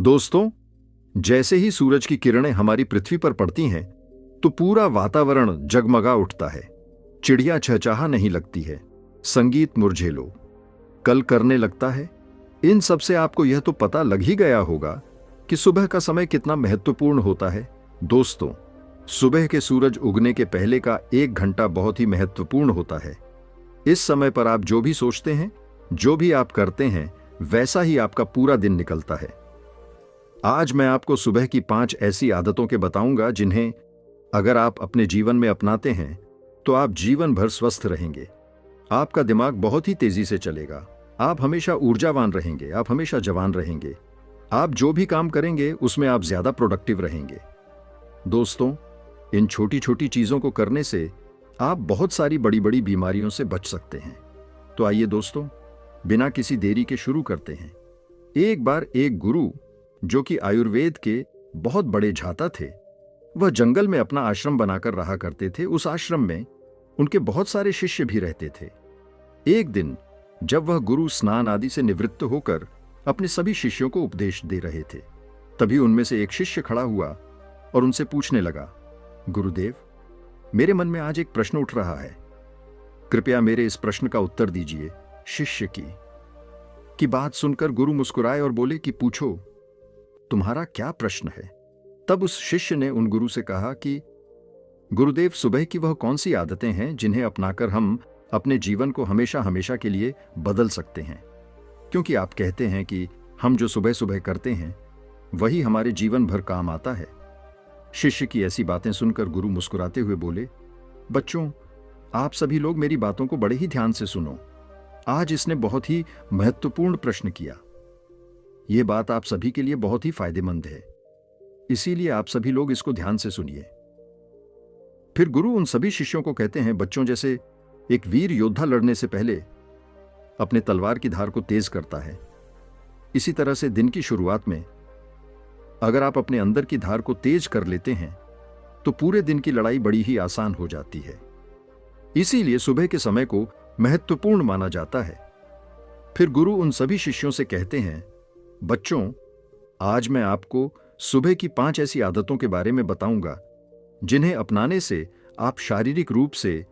दोस्तों, जैसे ही सूरज की किरणें हमारी पृथ्वी पर पड़ती हैं तो पूरा वातावरण जगमगा उठता है। चिड़िया चहचहा लगती है, संगीत मुरझेलो कल करने लगता है। इन सब से आपको यह तो पता लग ही गया होगा कि सुबह का समय कितना महत्वपूर्ण होता है। दोस्तों, सुबह के सूरज उगने के पहले का 1 घंटा बहुत ही महत्वपूर्ण होता है। इस समय पर आप जो भी सोचते हैं, जो भी आप करते हैं, वैसा ही आपका पूरा दिन निकलता है। आज मैं आपको सुबह की 5 ऐसी आदतों के बताऊंगा जिन्हें अगर आप अपने जीवन में अपनाते हैं तो आप जीवन भर स्वस्थ रहेंगे। आपका दिमाग बहुत ही तेजी से चलेगा, आप हमेशा ऊर्जावान रहेंगे, आप हमेशा जवान रहेंगे। आप जो भी काम करेंगे उसमें आप ज्यादा प्रोडक्टिव रहेंगे। दोस्तों, इन छोटी छोटी चीजों को करने से आप बहुत सारी बड़ी बड़ी बीमारियों से बच सकते हैं। तो आइए दोस्तों, बिना किसी देरी के शुरू करते हैं। एक बार एक गुरु जो कि आयुर्वेद के बहुत बड़े झाता थे, वह जंगल में अपना आश्रम बनाकर रहा करते थे। उस आश्रम में उनके बहुत सारे शिष्य भी रहते थे। एक दिन जब वह गुरु स्नान आदि से निवृत्त होकर अपने सभी शिष्यों को उपदेश दे रहे थे, तभी उनमें से एक शिष्य खड़ा हुआ और उनसे पूछने लगा, गुरुदेव, मेरे मन में आज एक प्रश्न उठ रहा है, कृपया मेरे इस प्रश्न का उत्तर दीजिए। शिष्य की बात सुनकर गुरु मुस्कुराए और बोले कि पूछो, तुम्हारा क्या प्रश्न है। तब उस शिष्य ने उन गुरु से कहा कि गुरुदेव, सुबह की वह कौन सी आदतें हैं जिन्हें अपनाकर हम अपने जीवन को हमेशा हमेशा के लिए बदल सकते हैं, क्योंकि आप कहते हैं कि हम जो सुबह सुबह करते हैं वही हमारे जीवन भर काम आता है। शिष्य की ऐसी बातें सुनकर गुरु मुस्कुराते हुए बोले, बच्चों, आप सभी लोग मेरी बातों को बड़े ही ध्यान से सुनो। आज इसने बहुत ही महत्वपूर्ण प्रश्न किया। यह बात आप सभी के लिए बहुत ही फायदेमंद है, इसीलिए आप सभी लोग इसको ध्यान से सुनिए। फिर गुरु उन सभी शिष्यों को कहते हैं, बच्चों, जैसे एक वीर योद्धा लड़ने से पहले अपने तलवार की धार को तेज करता है, इसी तरह से दिन की शुरुआत में अगर आप अपने अंदर की धार को तेज कर लेते हैं तो पूरे दिन की लड़ाई बड़ी ही आसान हो जाती है। इसीलिए सुबह के समय को महत्वपूर्ण माना जाता है। फिर गुरु उन सभी शिष्यों से कहते हैं, बच्चों, आज मैं आपको सुबह की 5 ऐसी आदतों के बारे में बताऊंगा जिन्हें अपनाने से आप शारीरिक रूप से,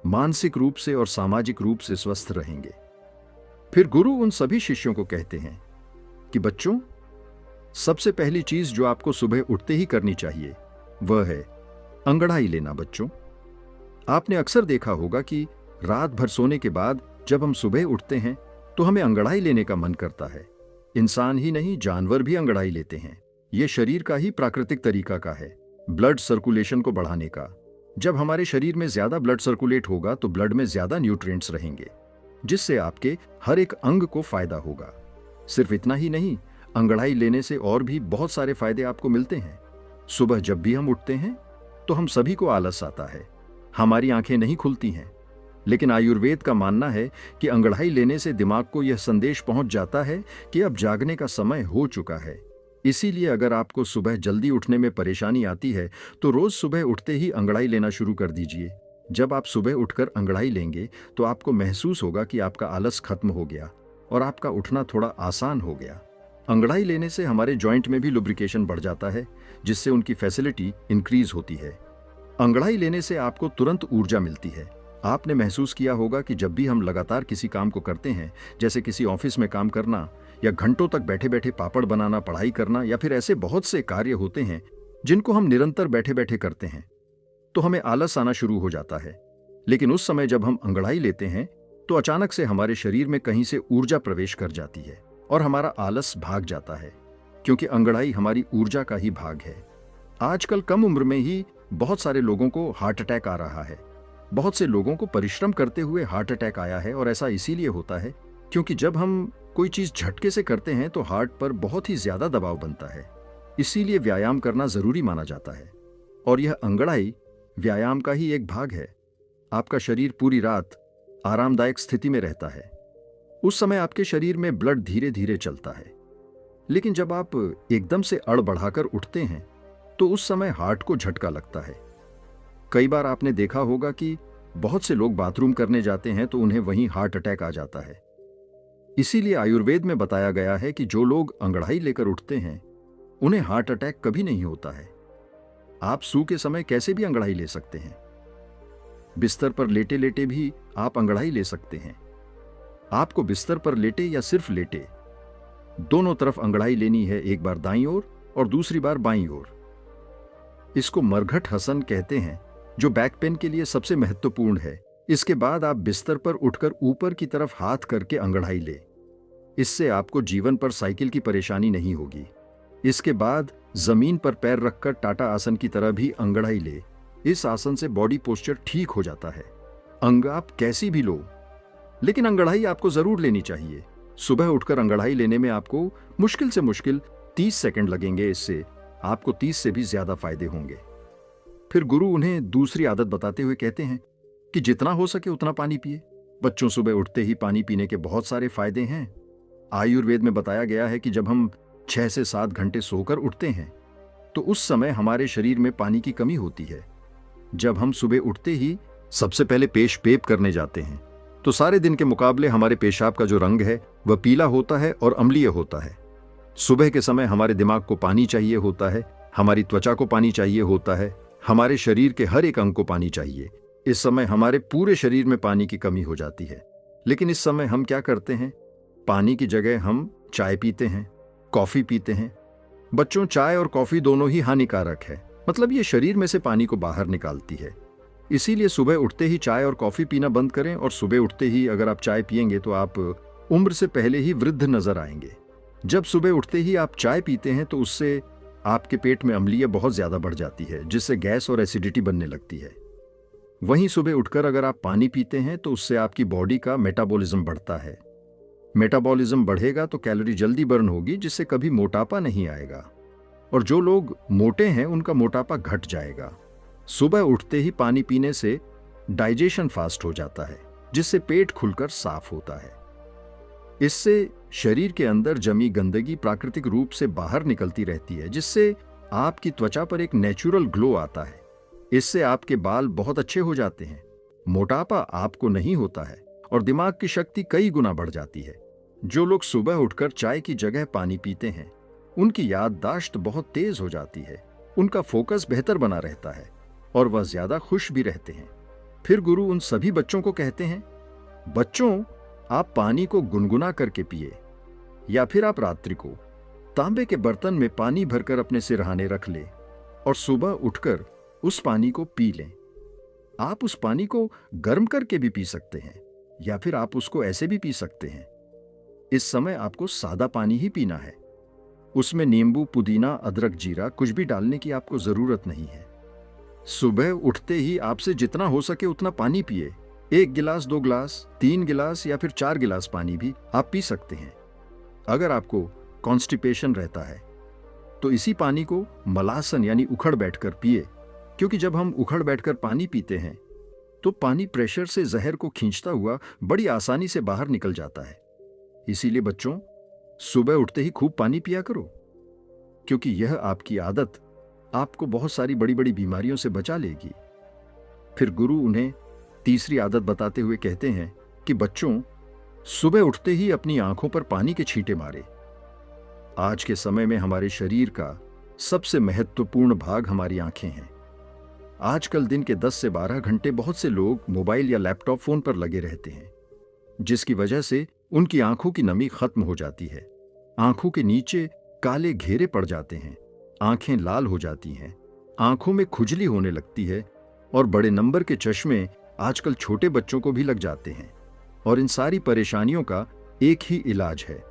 मानसिक रूप से और सामाजिक रूप से स्वस्थ रहेंगे। फिर गुरु उन सभी शिष्यों को कहते हैं कि बच्चों, सबसे पहली चीज जो आपको सुबह उठते ही करनी चाहिए वह है अंगड़ाई लेना। बच्चों, आपने अक्सर देखा होगा कि रात भर सोने के बाद जब हम सुबह उठते हैं तो हमें अंगड़ाई लेने का मन करता है। इंसान ही नहीं, जानवर भी अंगड़ाई लेते हैं। यह शरीर का ही प्राकृतिक तरीका का है, ब्लड सर्कुलेशन को बढ़ाने का। जब हमारे शरीर में ज्यादा ब्लड सर्कुलेट होगा तो ब्लड में ज्यादा न्यूट्रिएंट्स रहेंगे, जिससे आपके हर एक अंग को फायदा होगा। सिर्फ इतना ही नहीं, अंगड़ाई लेने से और भी बहुत सारे फायदे आपको मिलते हैं। सुबह जब भी हम उठते हैं तो हम सभी को आलस आता है, हमारी आंखें नहीं खुलती हैं, लेकिन आयुर्वेद का मानना है कि अंगड़ाई लेने से दिमाग को यह संदेश पहुंच जाता है कि अब जागने का समय हो चुका है। इसीलिए अगर आपको सुबह जल्दी उठने में परेशानी आती है तो रोज सुबह उठते ही अंगड़ाई लेना शुरू कर दीजिए। जब आप सुबह उठकर अंगड़ाई लेंगे तो आपको महसूस होगा कि आपका आलस खत्म हो गया और आपका उठना थोड़ा आसान हो गया। अंगड़ाई लेने से हमारे जॉइंट में भी लुब्रिकेशन बढ़ जाता है, जिससे उनकी फैसिलिटी इंक्रीज होती है। अंगड़ाई लेने से आपको तुरंत ऊर्जा मिलती है। आपने महसूस किया होगा कि जब भी हम लगातार किसी काम को करते हैं, जैसे किसी ऑफिस में काम करना या घंटों तक बैठे बैठे पापड़ बनाना, पढ़ाई करना, या फिर ऐसे बहुत से कार्य होते हैं जिनको हम निरंतर बैठे बैठे करते हैं, तो हमें आलस आना शुरू हो जाता है। लेकिन उस समय जब हम अंगड़ाई लेते हैं तो अचानक से हमारे शरीर में कहीं से ऊर्जा प्रवेश कर जाती है और हमारा आलस भाग जाता है, क्योंकि अंगड़ाई हमारी ऊर्जा का ही भाग है। आजकल कम उम्र में ही बहुत सारे लोगों को हार्ट अटैक आ रहा है। बहुत से लोगों को परिश्रम करते हुए हार्ट अटैक आया है, और ऐसा इसीलिए होता है क्योंकि जब हम कोई चीज झटके से करते हैं तो हार्ट पर बहुत ही ज्यादा दबाव बनता है। इसीलिए व्यायाम करना जरूरी माना जाता है, और यह अंगड़ाई व्यायाम का ही एक भाग है। आपका शरीर पूरी रात आरामदायक स्थिति में रहता है, उस समय आपके शरीर में ब्लड धीरे धीरे चलता है। लेकिन जब आप एकदम से अड़ बढ़ाकर उठते हैं तो उस समय हार्ट को झटका लगता है। कई बार आपने देखा होगा कि बहुत से लोग बाथरूम करने जाते हैं तो उन्हें वहीं हार्ट अटैक आ जाता है। इसीलिए आयुर्वेद में बताया गया है कि जो लोग अंगड़ाई लेकर उठते हैं उन्हें हार्ट अटैक कभी नहीं होता है। आप सू के समय कैसे भी अंगड़ाई ले सकते हैं। बिस्तर पर लेटे लेटे भी आप अंगड़ाई ले सकते हैं। आपको बिस्तर पर लेटे या सिर्फ लेटे, दोनों तरफ अंगड़ाई लेनी है, एक बार दाईं ओर और दूसरी बार बाईं ओर। इसको मरघट हसन कहते हैं, जो बैक पेन के लिए सबसे महत्वपूर्ण है। इसके बाद आप बिस्तर पर उठकर ऊपर की तरफ हाथ करके अंगड़ाई ले। इससे आपको जीवन पर साइकिल की परेशानी नहीं होगी। इसके बाद जमीन पर पैर रखकर टाटा आसन की तरह भी अंगड़ाई ले। इस आसन से बॉडी पोस्चर ठीक हो जाता है। अंग आप कैसी भी लो, लेकिन अंगड़ाई आपको जरूर लेनी चाहिए। सुबह उठकर अंगड़ाई लेने में आपको मुश्किल से मुश्किल 30 सेकंड लगेंगे। इससे आपको 30 से भी ज्यादा फायदे होंगे। फिर गुरु उन्हें दूसरी आदत बताते हुए कहते हैं कि जितना हो सके उतना पानी पिए। बच्चों, सुबह उठते ही पानी पीने के बहुत सारे फायदे हैं। आयुर्वेद में बताया गया है कि जब हम 6 से 7 घंटे सोकर उठते हैं तो उस समय हमारे शरीर में पानी की कमी होती है। जब हम सुबह उठते ही सबसे पहले पेट करने जाते हैं तो सारे दिन के मुकाबले हमारे पेशाब का जो रंग है वह पीला होता है और अम्लीय होता है। सुबह के समय हमारे दिमाग को पानी चाहिए होता है, हमारी त्वचा को पानी चाहिए होता है, हमारे शरीर के हर एक अंग को पानी चाहिए। इस समय हमारे पूरे शरीर में पानी की कमी हो जाती है। लेकिन इस समय हम क्या करते हैं? पानी की जगह हम चाय पीते हैं, कॉफी पीते हैं। बच्चों, चाय और कॉफी दोनों ही हानिकारक है, मतलब ये शरीर में से पानी को बाहर निकालती है। इसीलिए सुबह उठते ही चाय और कॉफी पीना बंद करें। और सुबह उठते ही अगर आप चाय पिएंगे तो आप उम्र से पहले ही वृद्ध नजर आएंगे। जब सुबह उठते ही आप चाय पीते हैं तो उससे आपके पेट में अम्लीय बहुत ज्यादा बढ़ जाती है, जिससे गैस और एसिडिटी बनने लगती है। वहीं सुबह उठकर अगर आप पानी पीते हैं तो उससे आपकी बॉडी का मेटाबॉलिज्म बढ़ता है। मेटाबॉलिज्म बढ़ेगा तो कैलोरी जल्दी बर्न होगी, जिससे कभी मोटापा नहीं आएगा। और जो लोग मोटे हैं उनका मोटापा घट जाएगा। सुबह उठते ही पानी पीने से डाइजेशन फास्ट हो जाता है, जिससे पेट खुलकर साफ होता है। इससे शरीर के अंदर जमी गंदगी प्राकृतिक रूप से बाहर निकलती रहती है, जिससे आपकी त्वचा पर एक नेचुरल ग्लो आता है। इससे आपके बाल बहुत अच्छे हो जाते हैं, मोटापा आपको नहीं होता है और दिमाग की शक्ति कई गुना बढ़ जाती है। जो लोग सुबह उठकर चाय की जगह पानी पीते हैं उनकी याददाश्त बहुत तेज हो जाती है, उनका फोकस बेहतर बना रहता है और वह ज्यादा खुश भी रहते हैं। फिर गुरु उन सभी बच्चों को कहते हैं, बच्चों, आप पानी को गुनगुना करके पिए, या फिर आप रात्रि को तांबे के बर्तन में पानी भरकर अपने सिरहाने रख ले और सुबह उठकर उस पानी को पी लें। आप उस पानी को गर्म करके भी पी सकते हैं या फिर आप उसको ऐसे भी पी सकते हैं। इस समय आपको सादा पानी ही पीना है। उसमें नींबू, पुदीना, अदरक, जीरा कुछ भी डालने की आपको जरूरत नहीं है। सुबह उठते ही आपसे जितना हो सके उतना पानी पिए। 1 गिलास, 2 गिलास, 3 गिलास या फिर 4 गिलास पानी भी आप पी सकते हैं। अगर आपको कॉन्स्टिपेशन रहता है तो इसी पानी को मलासन यानी उखड़ बैठकर पिए, क्योंकि जब हम उखड़ बैठकर पानी पीते हैं तो पानी प्रेशर से जहर को खींचता हुआ बड़ी आसानी से बाहर निकल जाता है। इसीलिए बच्चों, सुबह उठते ही खूब पानी पिया करो, क्योंकि यह आपकी आदत आपको बहुत सारी बड़ी बड़ी बीमारियों से बचा लेगी। फिर गुरु उन्हें तीसरी आदत बताते हुए कहते हैं कि बच्चों, सुबह उठते ही अपनी आंखों पर पानी के छींटे मारे। आज के समय में हमारे शरीर का सबसे महत्वपूर्ण भाग हमारी आंखें हैं। आजकल दिन के 10 से 12 घंटे बहुत से लोग मोबाइल या लैपटॉप फोन पर लगे रहते हैं, जिसकी वजह से उनकी आंखों की नमी खत्म हो जाती है। आंखों के नीचे काले घेरे पड़ जाते हैं, आंखें लाल हो जाती हैं, आंखों में खुजली होने लगती है और बड़े नंबर के चश्मे आजकल छोटे बच्चों को भी लग जाते हैं। और इन सारी परेशानियों का एक ही इलाज है,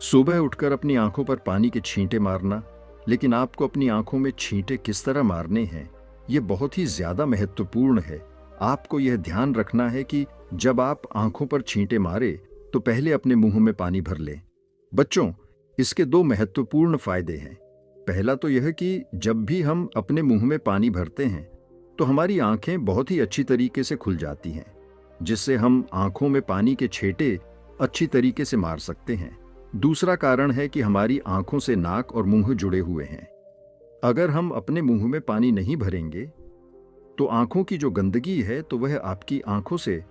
सुबह उठकर अपनी आंखों पर पानी के छींटे मारना। लेकिन आपको अपनी आंखों में छींटे किस तरह मारने हैं, यह बहुत ही ज्यादा महत्वपूर्ण है। आपको यह ध्यान रखना है कि जब आप आंखों पर छींटे मारे तो पहले अपने मुंह में पानी भर लें। बच्चों, इसके 2 महत्वपूर्ण फायदे हैं। पहला तो यह कि जब भी हम अपने मुंह में पानी भरते हैं तो हमारी आंखें बहुत ही अच्छी तरीके से खुल जाती हैं, जिससे हम आंखों में पानी के छींटे अच्छी तरीके से मार सकते हैं। दूसरा कारण है कि हमारी आंखों से नाक और मुंह जुड़े हुए हैं। अगर हम अपने मुंह में पानी नहीं भरेंगे तो आंखों की जो गंदगी है तो वह आपकी आंखों से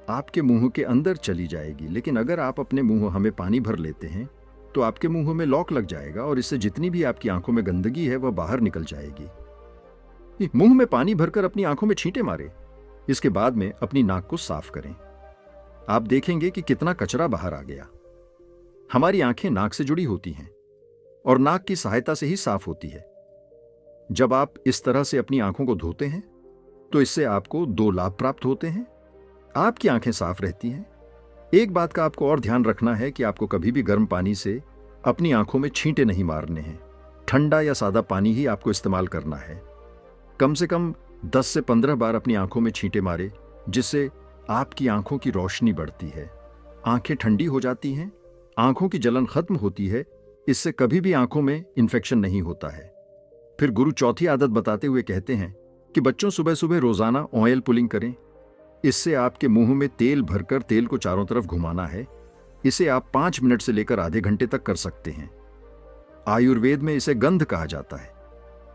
आपके मुंह के अंदर चली जाएगी। लेकिन अगर आप अपने मुंह में पानी भर लेते हैं तो आपके मुंह में लॉक लग जाएगा और इससे जितनी भी आपकी आंखों में गंदगी है वह बाहर निकल जाएगी। मुंह में पानी भरकर अपनी आंखों में छींटे मारे, इसके बाद में अपनी नाक को साफ करें। आप देखेंगे कि कितना कचरा बाहर आ गया। हमारी आंखें नाक से जुड़ी होती हैं और नाक की सहायता से ही साफ होती है। जब आप इस तरह से अपनी आंखों को धोते हैं तो इससे आपको 2 लाभ प्राप्त होते हैं। आपकी आंखें साफ रहती हैं। एक बात का आपको और ध्यान रखना है कि आपको कभी भी गर्म पानी से अपनी आंखों में छींटे नहीं मारने हैं। ठंडा या सादा पानी ही आपको इस्तेमाल करना है। कम से कम 10 से 15 बार अपनी आंखों में छींटे मारे, जिससे आपकी आंखों की रोशनी बढ़ती है, आंखें ठंडी हो जाती हैं, आंखों की जलन खत्म होती है। इससे कभी भी आंखों में इंफेक्शन नहीं होता है। फिर गुरु चौथी आदत बताते हुए कहते हैं कि बच्चों सुबह सुबह रोजाना ऑयल पुलिंग करें। इससे आपके मुंह में तेल भरकर तेल को चारों तरफ घुमाना है। इसे आप 5 मिनट से लेकर आधे घंटे तक कर सकते हैं। आयुर्वेद में इसे गंध कहा जाता है।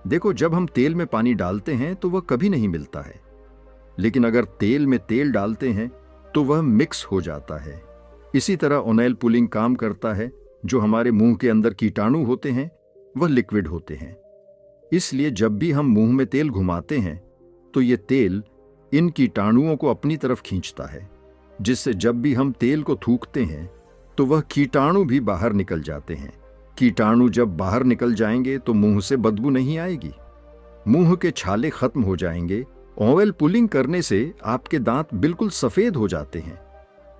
देखो, जब हम तेल में पानी डालते हैं तो वह कभी नहीं मिलता है, लेकिन अगर तेल में तेल डालते हैं तो वह मिक्स हो जाता है। इसी तरह ऑयल पुलिंग काम करता है। जो हमारे मुंह के अंदर कीटाणु होते हैं वह लिक्विड होते हैं। इसलिए जब भी हम मुंह में तेल घुमाते हैं तो ये तेल इन कीटाणुओं को अपनी तरफ खींचता है, जिससे जब भी हम तेल को थूकते हैं तो वह कीटाणु भी बाहर निकल जाते हैं। कीटाणु जब बाहर निकल जाएंगे तो मुंह से बदबू नहीं आएगी, मुंह के छाले खत्म हो जाएंगे। ऑयल पुलिंग करने से आपके दांत बिल्कुल सफेद हो जाते हैं,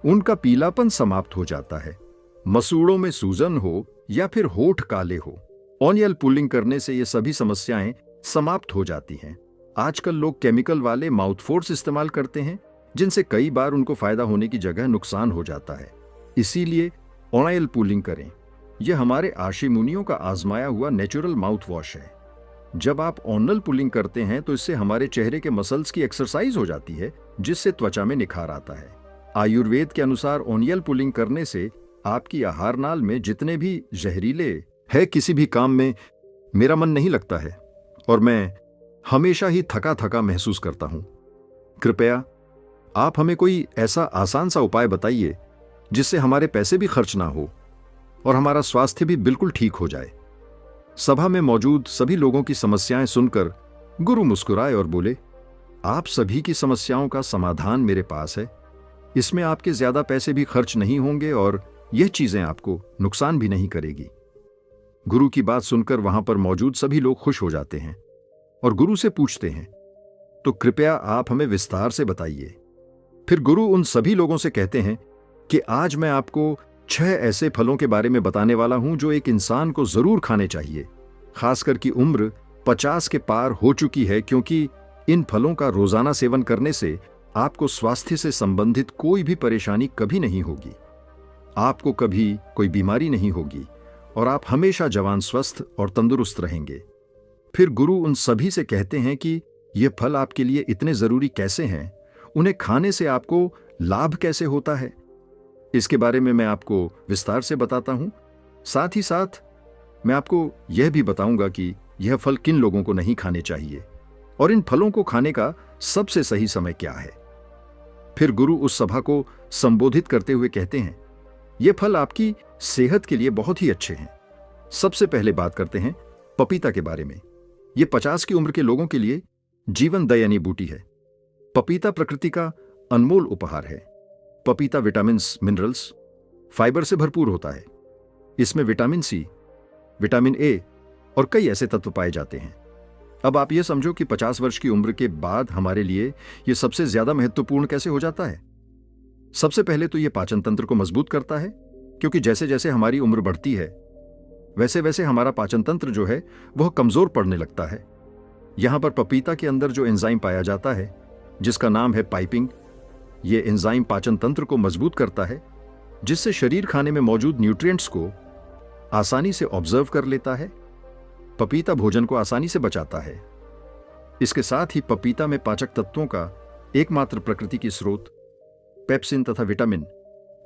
उनका पीलापन समाप्त हो जाता है। मसूड़ों में सूजन हो या फिर होठ काले हो, ऑयल पुलिंग करने से ये सभी समस्याएं समाप्त हो जाती हैं। आजकल लोग केमिकल वाले माउथफोर्स इस्तेमाल करते हैं, जिनसे कई बार उनको फायदा होने की जगह नुकसान हो जाता है। इसीलिए ऑयल पुलिंग करें। यह हमारे आशी मुनियों का आजमाया हुआ नेचुरल माउथ वॉश है। जब आप ऑयल पुलिंग करते हैं तो इससे हमारे चेहरे के मसल्स की एक्सरसाइज हो जाती है, जिससे त्वचा में निखार आता है। आयुर्वेद के अनुसार ऑयल पुलिंग करने से आपकी आहार नाल में जितने भी जहरीले है, किसी भी काम में मेरा मन नहीं लगता है और मैं हमेशा ही थका थका महसूस करता हूं। कृपया आप हमें कोई ऐसा आसान सा उपाय बताइए जिससे हमारे पैसे भी खर्च ना हो और हमारा स्वास्थ्य भी बिल्कुल ठीक हो जाए। सभा में मौजूद सभी लोगों की समस्याएं सुनकर गुरु मुस्कुराए और बोले, आप सभी की समस्याओं का समाधान मेरे पास है। इसमें आपके ज्यादा पैसे भी खर्च नहीं होंगे और यह चीजें आपको नुकसान भी नहीं करेगी। गुरु की बात सुनकर वहां पर मौजूद सभी लोग खुश हो जाते हैं और गुरु से पूछते हैं, तो कृपया आप हमें विस्तार से बताइए। फिर गुरु उन सभी लोगों से कहते हैं कि आज मैं आपको 6 ऐसे फलों के बारे में बताने वाला हूं जो एक इंसान को जरूर खाने चाहिए, खासकर की उम्र 50 के पार हो चुकी है, क्योंकि इन फलों का रोजाना सेवन करने से आपको स्वास्थ्य से संबंधित कोई भी परेशानी कभी नहीं होगी, आपको कभी कोई बीमारी नहीं होगी और आप हमेशा जवान, स्वस्थ और तंदुरुस्त रहेंगे। फिर गुरु उन सभी से कहते हैं कि ये फल आपके लिए इतने जरूरी कैसे हैं, उन्हें खाने से आपको लाभ कैसे होता है, इसके बारे में मैं आपको विस्तार से बताता हूं। साथ ही साथ मैं आपको यह भी बताऊंगा कि यह फल किन लोगों को नहीं खाने चाहिए और इन फलों को खाने का सबसे सही समय क्या है। फिर गुरु उस सभा को संबोधित करते हुए कहते हैं, ये फल आपकी सेहत के लिए बहुत ही अच्छे हैं। सबसे पहले बात करते हैं पपीता के बारे में। यह 50 की उम्र के लोगों के लिए जीवन दयानी बूटी है। पपीता प्रकृति का अनमोल उपहार है। पपीता विटामिन्स, मिनरल्स, फाइबर से भरपूर होता है। इसमें विटामिन सी, विटामिन ए और कई ऐसे तत्व पाए जाते हैं। अब आप यह समझो कि 50 वर्ष की उम्र के बाद हमारे लिए यह सबसे ज्यादा महत्वपूर्ण कैसे हो जाता है। सबसे पहले तो यह पाचन तंत्र को मजबूत करता है, क्योंकि जैसे जैसे हमारी उम्र बढ़ती है वैसे वैसे हमारा पाचन तंत्र जो है वह कमजोर पड़ने लगता है। यहां पर पपीता के अंदर जो एंजाइम पाया जाता है, जिसका नाम है पाइपिंग, यह एंजाइम पाचन तंत्र को मजबूत करता है, जिससे शरीर खाने में मौजूद न्यूट्रिएंट्स को आसानी से ऑब्जर्व कर लेता है। पपीता भोजन को आसानी से बचाता है। इसके साथ ही पपीता में पाचक तत्वों का एकमात्र प्रकृति की स्रोत पेप्सिन तथा vitamin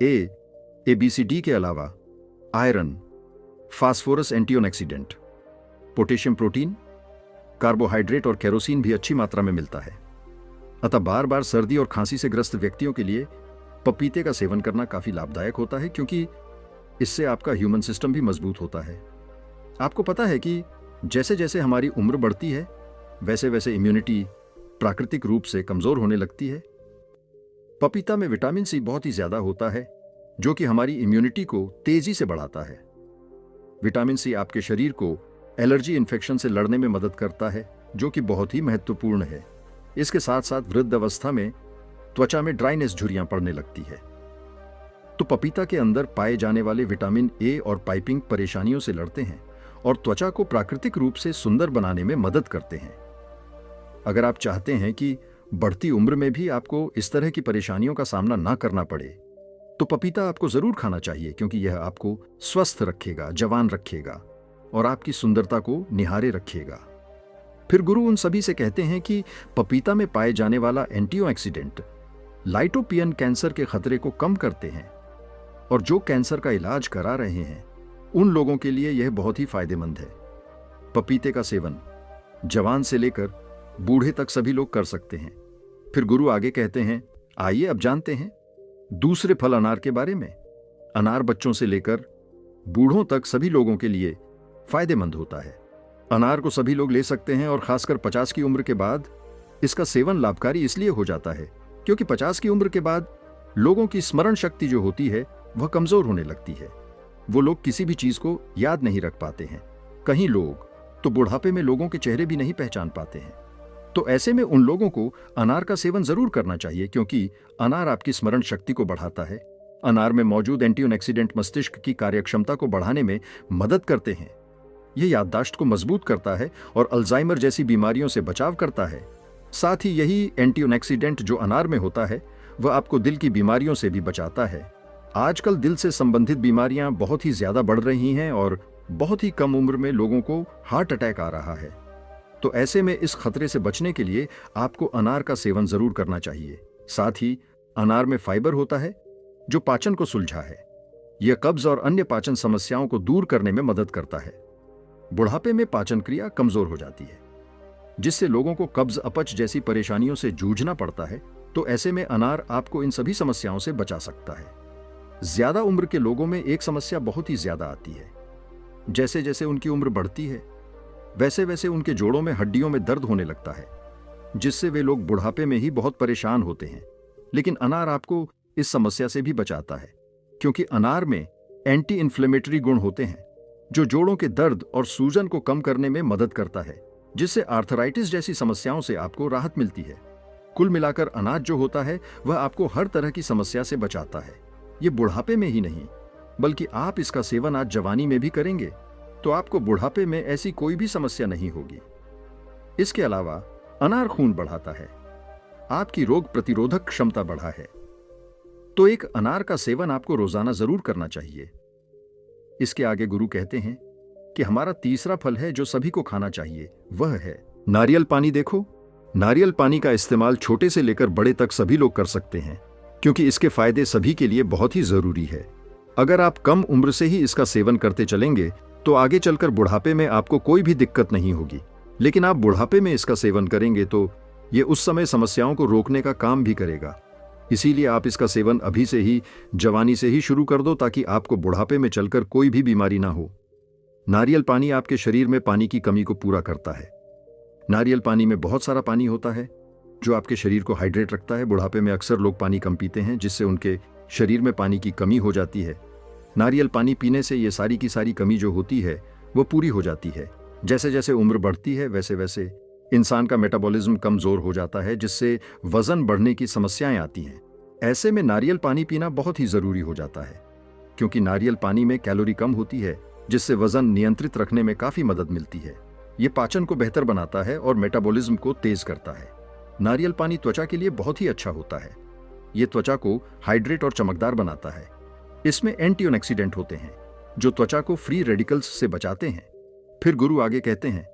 A, B, C, D के अलावा iron, phosphorus, antioxidant, potassium, protein, carbohydrate और केरोसिन भी अच्छी मात्रा में मिलता है। अतः बार बार सर्दी और खांसी से ग्रस्त व्यक्तियों के लिए पपीते का सेवन करना काफी लाभदायक होता है, क्योंकि इससे आपका ह्यूमन सिस्टम भी मजबूत होता है। आपको पता है कि जैसे जैसे हमारी उम्र बढ़ती है वैसे वैसे इम्यूनिटी प्राकृतिक रूप से कमजोर होने लगती है। पपीता में विटामिन सी बहुत ही ज्यादा होता है जो कि हमारी इम्यूनिटी को तेजी से बढ़ाता है। विटामिन सी आपके शरीर को एलर्जी इन्फेक्शन से लड़ने में मदद करता है जो कि बहुत ही महत्वपूर्ण है। इसके साथ साथ वृद्ध अवस्था में त्वचा में ड्राइनेस झुर्रियां पड़ने लगती है। तो पपीता के अंदर पाए जाने वाले विटामिन ए और पाइपिंग परेशानियों से लड़ते हैं और त्वचा को प्राकृतिक रूप से सुंदर बनाने में मदद करते हैं। अगर आप चाहते हैं कि बढ़ती उम्र में भी आपको इस तरह की परेशानियों का सामना ना करना पड़े तो पपीता आपको जरूर खाना चाहिए, क्योंकि यह आपको स्वस्थ रखेगा, जवान रखेगा और आपकी सुंदरता को निहारे रखेगा। फिर गुरु उन सभी से कहते हैं कि पपीता में पाए जाने वाला एंटीऑक्सीडेंट लाइटोपियन कैंसर के खतरे को कम करते हैं और जो कैंसर का इलाज करा रहे हैं उन लोगों के लिए यह बहुत ही फायदेमंद है। पपीते का सेवन जवान से लेकर बूढ़े तक सभी लोग कर सकते हैं। फिर गुरु आगे कहते हैं, आइए अब जानते हैं दूसरे फल अनार के बारे में। अनार बच्चों से लेकर बूढ़ों तक सभी लोगों के लिए फायदेमंद होता है। अनार को सभी लोग ले सकते हैं और खासकर 50 की उम्र के बाद इसका सेवन लाभकारी इसलिए हो जाता है क्योंकि 50 की उम्र के बाद लोगों की स्मरण शक्ति जो होती है वह कमजोर होने लगती है। वो लोग किसी भी चीज को याद नहीं रख पाते हैं। कहीं लोग तो बुढ़ापे में लोगों के चेहरे भी नहीं पहचान पाते हैं। तो ऐसे में उन लोगों को अनार का सेवन जरूर करना चाहिए, क्योंकि अनार आपकी स्मरण शक्ति को बढ़ाता है। अनार में मौजूद एंटीऑक्सीडेंट मस्तिष्क की कार्यक्षमता को बढ़ाने में मदद करते हैं। यह याददाश्त को मजबूत करता है और अल्जाइमर जैसी बीमारियों से बचाव करता है। साथ ही यही एंटीऑक्सीडेंट जो अनार में होता है वह आपको दिल की बीमारियों से भी बचाता है। आजकल दिल से संबंधित बीमारियां बहुत ही ज्यादा बढ़ रही हैं और बहुत ही कम उम्र में लोगों को हार्ट अटैक आ रहा है। तो ऐसे में इस खतरे से बचने के लिए आपको अनार का सेवन जरूर करना चाहिए। साथ ही अनार में फाइबर होता है जो पाचन को सुलझा है। यह कब्ज और अन्य पाचन समस्याओं को दूर करने में मदद करता है। बुढ़ापे में पाचन क्रिया कमजोर हो जाती है जिससे लोगों को कब्ज अपच जैसी परेशानियों से जूझना पड़ता है। तो ऐसे में अनार आपको इन सभी समस्याओं से बचा सकता है। ज्यादा उम्र के लोगों में एक समस्या बहुत ही ज्यादा आती है। जैसे जैसे उनकी उम्र बढ़ती है वैसे वैसे उनके जोड़ों में हड्डियों में दर्द होने लगता है, जिससे वे लोग बुढ़ापे में ही बहुत परेशान होते हैं। लेकिन अनार आपको इस समस्या से भी बचाता है, क्योंकि अनार में एंटी इन्फ्लेमेटरी गुण होते हैं जो जोड़ों के दर्द और सूजन को कम करने में मदद करता है, जिससे आर्थराइटिस जैसी समस्याओं से आपको राहत मिलती है। कुल मिलाकर अनाज जो होता है वह आपको हर तरह की समस्या से बचाता है। ये बुढ़ापे में ही नहीं बल्कि आप इसका सेवन आज जवानी में भी करेंगे तो आपको बुढ़ापे में ऐसी कोई भी समस्या नहीं होगी। इसके अलावा अनार खून बढ़ाता है, आपकी रोग प्रतिरोधक क्षमता बढ़ा है। तो एक अनार का सेवन आपको रोजाना जरूर करना चाहिए। इसके आगे गुरु कहते हैं कि हमारा तीसरा फल है जो सभी को खाना चाहिए, वह है नारियल पानी। देखो, नारियल पानी का इस्तेमाल छोटे से लेकर बड़े तक सभी लोग कर सकते हैं, क्योंकि इसके फायदे सभी के लिए बहुत ही जरूरी है। अगर आप कम उम्र से ही इसका सेवन करते चलेंगे तो आगे चलकर बुढ़ापे में आपको कोई भी दिक्कत नहीं होगी। लेकिन आप बुढ़ापे में इसका सेवन करेंगे तो ये उस समय समस्याओं को रोकने का काम भी करेगा। इसीलिए आप इसका सेवन अभी से ही, जवानी से ही शुरू कर दो, ताकि आपको बुढ़ापे में चलकर कोई भी बीमारी ना हो। नारियल पानी आपके शरीर में पानी की कमी को पूरा करता है। नारियल पानी में बहुत सारा पानी होता है जो आपके शरीर को हाइड्रेट रखता है। बुढ़ापे में अक्सर लोग पानी कम पीते हैं, जिससे उनके शरीर में पानी की कमी हो जाती है। नारियल पानी पीने से ये सारी की सारी कमी जो होती है वो पूरी हो जाती है। जैसे जैसे उम्र बढ़ती है वैसे वैसे इंसान का मेटाबॉलिज्म कमजोर हो जाता है, जिससे वजन बढ़ने की समस्याएं आती हैं। ऐसे में नारियल पानी पीना बहुत ही जरूरी हो जाता है, क्योंकि नारियल पानी में कैलोरी कम होती है, जिससे वजन नियंत्रित रखने में काफी मदद मिलती है। ये पाचन को बेहतर बनाता है और मेटाबॉलिज्म को तेज करता है। नारियल पानी त्वचा के लिए बहुत ही अच्छा होता है। ये त्वचा को हाइड्रेट और चमकदार बनाता है। इसमें एंटीऑक्सीडेंट होते हैं जो त्वचा को फ्री रेडिकल्स से बचाते हैं। फिर गुरु आगे कहते हैं,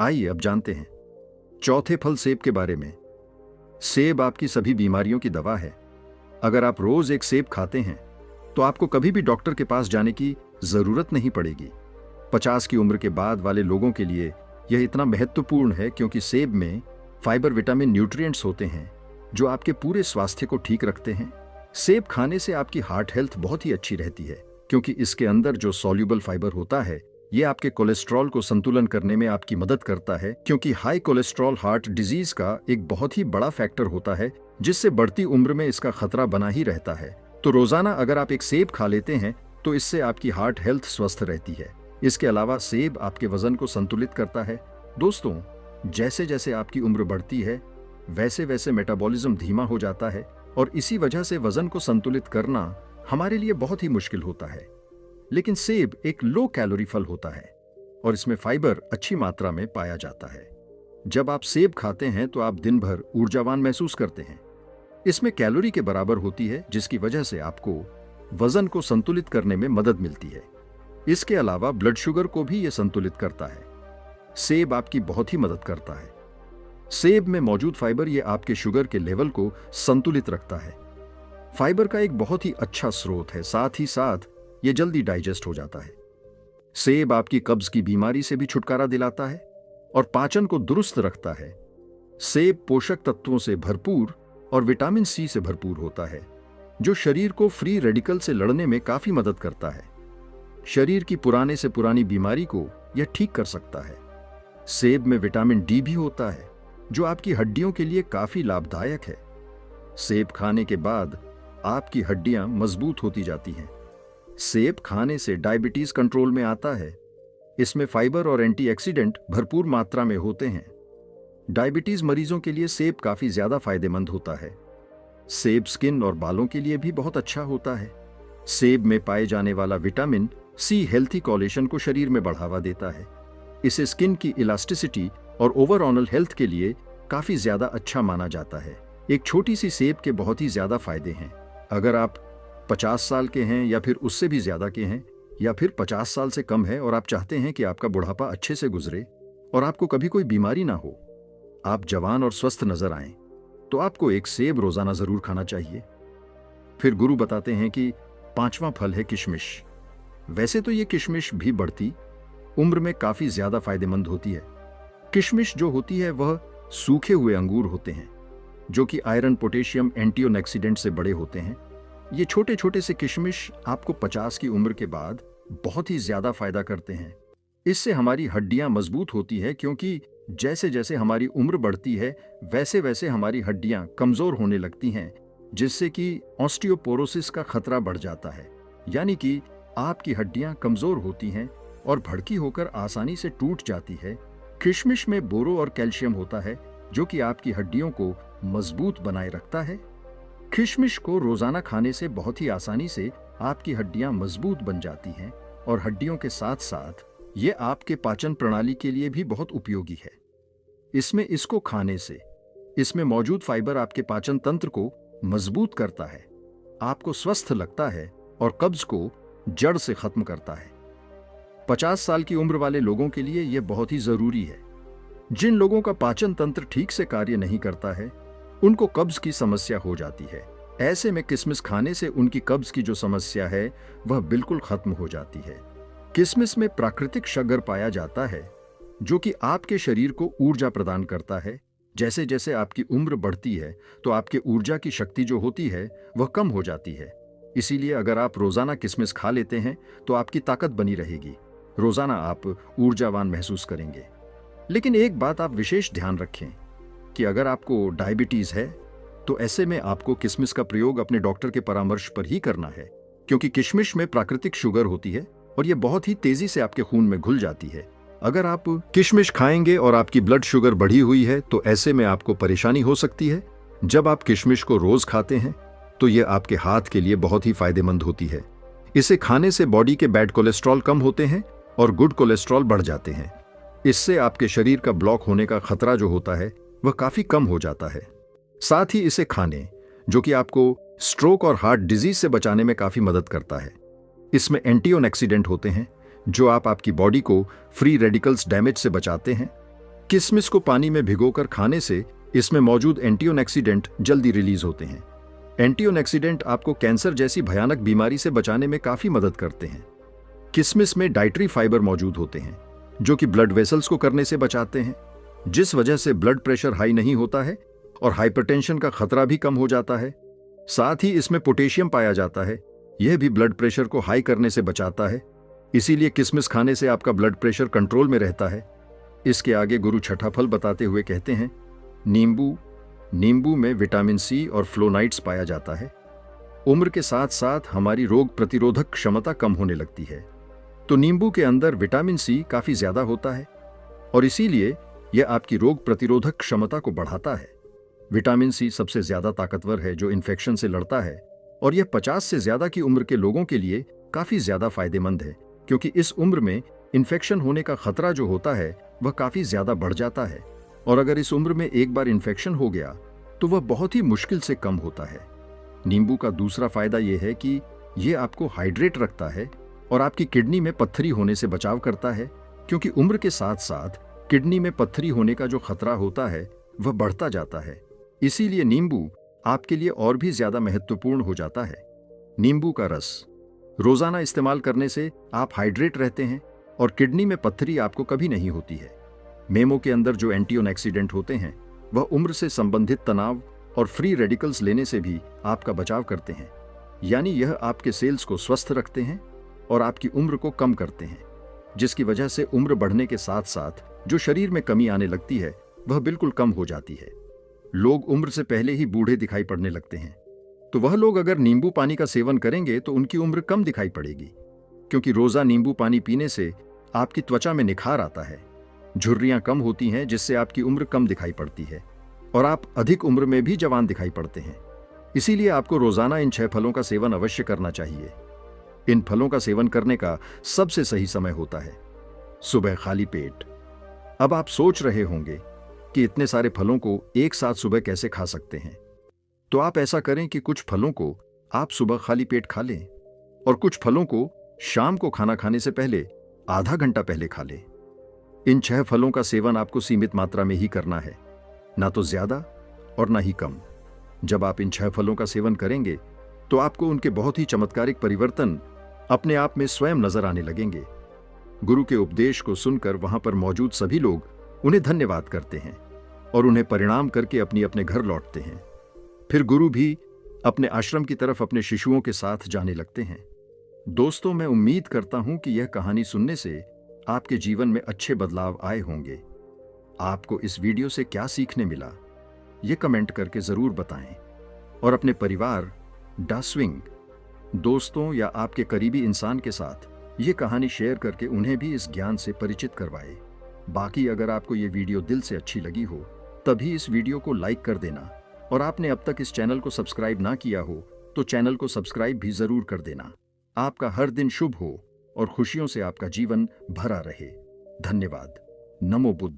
आइए अब जानते हैं चौथे फल सेब के बारे में। सेब आपकी सभी बीमारियों की दवा है। अगर आप रोज एक सेब खाते हैं तो आपको कभी भी डॉक्टर के पास जाने की जरूरत नहीं पड़ेगी। 50 की उम्र के बाद वाले लोगों के लिए यह इतना महत्वपूर्ण है क्योंकि सेब में फाइबर, विटामिन, न्यूट्रिएंट्स होते हैं जो आपके पूरे स्वास्थ्य को ठीक रखते हैं। सेब खाने से आपकी हार्ट हेल्थ बहुत ही अच्छी रहती है। क्योंकि इसके अंदर जो सॉल्युबल फाइबर होता है ये आपके कोलेस्ट्रॉल को संतुलन करने में आपकी मदद करता है, क्योंकि हाई कोलेस्ट्रॉल हार्ट डिजीज का एक बहुत ही बड़ा फैक्टर होता है जिससे बढ़ती उम्र में इसका खतरा बना ही रहता है। तो रोजाना अगर आप एक सेब खा लेते हैं तो इससे आपकी हार्ट हेल्थ स्वस्थ रहती है। इसके अलावा सेब आपके वजन को संतुलित करता है। दोस्तों, जैसे जैसे आपकी उम्र बढ़ती है वैसे वैसे मेटाबॉलिज्म धीमा हो जाता है और इसी वजह से वजन को संतुलित करना हमारे लिए बहुत ही मुश्किल होता है। लेकिन सेब एक लो कैलोरी फल होता है और इसमें फाइबर अच्छी मात्रा में पाया जाता है। जब आप सेब खाते हैं तो आप दिन भर ऊर्जावान महसूस करते हैं। इसमें कैलोरी के बराबर होती है जिसकी वजह से आपको वजन को संतुलित करने में मदद मिलती है। इसके अलावा ब्लड शुगर को भी यह संतुलित करता है। सेब आपकी बहुत ही मदद करता है। सेब में मौजूद फाइबर ये आपके शुगर के लेवल को संतुलित रखता है। फाइबर का एक बहुत ही अच्छा स्रोत है, साथ ही साथ ये जल्दी डाइजेस्ट हो जाता है। सेब आपकी कब्ज की बीमारी से भी छुटकारा दिलाता है और पाचन को दुरुस्त रखता है। सेब पोषक तत्वों से भरपूर और विटामिन सी से भरपूर होता है जो शरीर को फ्री रेडिकल से लड़ने में काफी मदद करता है। शरीर की पुराने से पुरानी बीमारी को यह ठीक कर सकता है। सेब में विटामिन डी भी होता है जो आपकी हड्डियों के लिए काफी लाभदायक है। सेब खाने के बाद आपकी हड्डियां मजबूत होती जाती हैं। सेब खाने से डायबिटीज कंट्रोल में आता है। इसमें फाइबर और एंटीऑक्सीडेंट भरपूर मात्रा में होते हैं। डायबिटीज मरीजों के लिए सेब काफी ज्यादा फायदेमंद होता है। सेब स्किन और बालों के लिए भी बहुत अच्छा होता है। सेब में पाए जाने वाला विटामिन सी हेल्थी कोलेशन को शरीर में बढ़ावा देता है। इसे स्किन की इलास्टिसिटी और ओवरऑल हेल्थ के लिए काफी ज्यादा अच्छा माना जाता है। एक छोटी सी सेब के बहुत ही ज्यादा फायदे हैं। अगर आप 50 साल के हैं या फिर उससे भी ज्यादा के हैं या फिर 50 साल से कम है और आप चाहते हैं कि आपका बुढ़ापा अच्छे से गुजरे और आपको कभी कोई बीमारी ना हो, आप जवान और स्वस्थ नजर आएं, तो आपको एक सेब रोजाना जरूर खाना चाहिए। फिर गुरु बताते हैं कि 5वां फल है किशमिश। वैसे तो ये किशमिश भी बढ़ती उम्र में काफी ज्यादा फायदेमंद होती है। किशमिश जो होती है वह सूखे हुए अंगूर होते हैं जो कि आयरन, पोटेशियम, एंटीऑक्सीडेंट से बड़े होते हैं। ये छोटे छोटे से किशमिश आपको 50 की उम्र के बाद बहुत ही ज्यादा फायदा करते हैं। इससे हमारी हड्डियां मजबूत होती है, क्योंकि जैसे जैसे हमारी उम्र बढ़ती है वैसे वैसे हमारी हड्डियां कमजोर होने लगती हैं, जिससे कि ऑस्टियोपोरोसिस का खतरा बढ़ जाता है। यानी कि आपकी हड्डियां कमजोर होती हैं और भड़की होकर आसानी से टूट जाती है। किशमिश में बोरो और कैल्शियम होता है जो कि आपकी हड्डियों को मजबूत बनाए रखता है। किशमिश को रोजाना खाने से बहुत ही आसानी से आपकी हड्डियां मजबूत बन जाती हैं और हड्डियों के साथ साथ ये आपके पाचन प्रणाली के लिए भी बहुत उपयोगी है। इसको खाने से इसमें मौजूद फाइबर आपके पाचन तंत्र को मजबूत करता है, आपको स्वस्थ लगता है और कब्ज को जड़ से खत्म करता है। 50 साल की उम्र वाले लोगों के लिए यह बहुत ही जरूरी है। जिन लोगों का पाचन तंत्र ठीक से कार्य नहीं करता है उनको कब्ज की समस्या हो जाती है। ऐसे में किशमिश खाने से उनकी कब्ज की जो समस्या है वह बिल्कुल खत्म हो जाती है। किशमिश में प्राकृतिक शक्कर पाया जाता है जो कि आपके शरीर को ऊर्जा प्रदान करता है। जैसे जैसे आपकी उम्र बढ़ती है तो आपके ऊर्जा की शक्ति जो होती है वह कम हो जाती है। इसीलिए अगर आप रोजाना किशमिश खा लेते हैं तो आपकी ताकत बनी रहेगी। रोजाना आप ऊर्जावान महसूस करेंगे। लेकिन एक बात आप विशेष ध्यान रखें कि अगर आपको डायबिटीज है तो ऐसे में आपको किशमिश का प्रयोग अपने डॉक्टर के परामर्श पर ही करना है, क्योंकि किशमिश में प्राकृतिक शुगर होती है और यह बहुत ही तेजी से आपके खून में घुल जाती है। अगर आप किशमिश खाएंगे और आपकी ब्लड शुगर बढ़ी हुई है तो ऐसे में आपको परेशानी हो सकती है। जब आप किशमिश को रोज खाते हैं तो यह आपके हाथ के लिए बहुत ही फायदेमंद होती है। इसे खाने से बॉडी के बैड कोलेस्ट्रॉल कम होते हैं और गुड कोलेस्ट्रॉल बढ़ जाते हैं। इससे आपके शरीर का ब्लॉक होने का खतरा जो होता है वह काफी कम हो जाता है। साथ ही इसे खाने जो कि आपको स्ट्रोक और हार्ट डिजीज से बचाने में काफी मदद करता है। इसमें एंटीऑक्सीडेंट होते हैं जो आपकी बॉडी को फ्री रेडिकल्स डैमेज से बचाते हैं। किशमिश को पानी में भिगोकर खाने से इसमें मौजूद एंटीऑक्सीडेंट जल्दी रिलीज होते हैं। एंटीऑक्सीडेंट आपको कैंसर जैसी भयानक बीमारी से बचाने में काफी मदद करते हैं। किशमिश में डाइटरी फाइबर मौजूद होते हैं जो कि ब्लड वेसल्स को करने से बचाते हैं, जिस वजह से ब्लड प्रेशर हाई नहीं होता है और हाइपरटेंशन का खतरा भी कम हो जाता है। साथ ही इसमें पोटेशियम पाया जाता है, यह भी ब्लड प्रेशर को हाई करने से बचाता है, इसीलिए किशमिश खाने से आपका ब्लड प्रेशर कंट्रोल में रहता है। इसके आगे गुरु छठा फल बताते हुए कहते हैं, नींबू में विटामिन सी और फ्लोनाइड्स पाया जाता है। उम्र के साथ साथ हमारी रोग प्रतिरोधक क्षमता कम होने लगती है, तो नींबू के अंदर विटामिन सी काफी ज्यादा होता है और इसीलिए यह आपकी रोग प्रतिरोधक क्षमता को बढ़ाता है। विटामिन सी सबसे ज्यादा ताकतवर है जो इन्फेक्शन से लड़ता है और यह 50 से ज्यादा की उम्र के लोगों के लिए काफी ज्यादा फायदेमंद है, क्योंकि इस उम्र में इन्फेक्शन होने का खतरा जो होता है वह काफी ज्यादा बढ़ जाता है और अगर इस उम्र में एक बार इन्फेक्शन हो गया तो वह बहुत ही मुश्किल से कम होता है। नींबू का दूसरा फायदा यह है कि यह आपको हाइड्रेट रखता है और आपकी किडनी में पत्थरी होने से बचाव करता है, क्योंकि उम्र के साथ साथ किडनी में पत्थरी होने का जो खतरा होता है वह बढ़ता जाता है। इसीलिए नींबू आपके लिए और भी ज्यादा महत्वपूर्ण हो जाता है। नींबू का रस रोजाना इस्तेमाल करने से आप हाइड्रेट रहते हैं और किडनी में पत्थरी आपको कभी नहीं होती है। मेमो के अंदर जो एंटीऑक्सीडेंट होते हैं वह उम्र से संबंधित तनाव और फ्री रेडिकल्स लेने से भी आपका बचाव करते हैं, यानी यह आपके सेल्स को स्वस्थ रखते हैं और आपकी उम्र को कम करते हैं, जिसकी वजह से उम्र बढ़ने के साथ साथ जो शरीर में कमी आने लगती है वह बिल्कुल कम हो जाती है। लोग उम्र से पहले ही बूढ़े दिखाई पड़ने लगते हैं, तो वह लोग अगर नींबू पानी का सेवन करेंगे तो उनकी उम्र कम दिखाई पड़ेगी, क्योंकि रोजा नींबू पानी पीने से आपकी त्वचा में निखार आता है, झुर्रियां कम होती हैं, जिससे आपकी उम्र कम दिखाई पड़ती है और आप अधिक उम्र में भी जवान दिखाई पड़ते हैं। इसीलिए आपको रोजाना इन 6 फलों का सेवन अवश्य करना चाहिए। इन फलों का सेवन करने का सबसे सही समय होता है सुबह खाली पेट। अब आप सोच रहे होंगे कि इतने सारे फलों को एक साथ सुबह कैसे खा सकते हैं, तो आप ऐसा करें कि कुछ फलों को आप सुबह खाली पेट खा लें और कुछ फलों को शाम को खाना खाने से पहले आधा घंटा पहले खा लें। इन 6 फलों का सेवन आपको सीमित मात्रा में ही करना है, ना तो ज्यादा और ना ही कम। जब आप इन 6 फलों का सेवन करेंगे तो आपको उनके बहुत ही चमत्कारिक परिवर्तन अपने आप में स्वयं नजर आने लगेंगे। गुरु के उपदेश को सुनकर वहां पर मौजूद सभी लोग उन्हें धन्यवाद करते हैं और उन्हें परिणाम करके अपने अपने घर लौटते हैं। फिर गुरु भी अपने आश्रम की तरफ अपने शिष्यों के साथ जाने लगते हैं। दोस्तों, मैं उम्मीद करता हूं कि यह कहानी सुनने से आपके जीवन में अच्छे बदलाव आए होंगे। आपको इस वीडियो से क्या सीखने मिला, ये कमेंट करके जरूर बताएं और अपने परिवार, डास्विंग, दोस्तों या आपके करीबी इंसान के साथ ये कहानी शेयर करके उन्हें भी इस ज्ञान से परिचित करवाएं। बाकी अगर आपको ये वीडियो दिल से अच्छी लगी हो तभी इस वीडियो को लाइक कर देना और आपने अब तक इस चैनल को सब्सक्राइब ना किया हो तो चैनल को सब्सक्राइब भी जरूर कर देना। आपका हर दिन शुभ हो और खुशियों से आपका जीवन भरा रहे। धन्यवाद। नमो बुद्ध।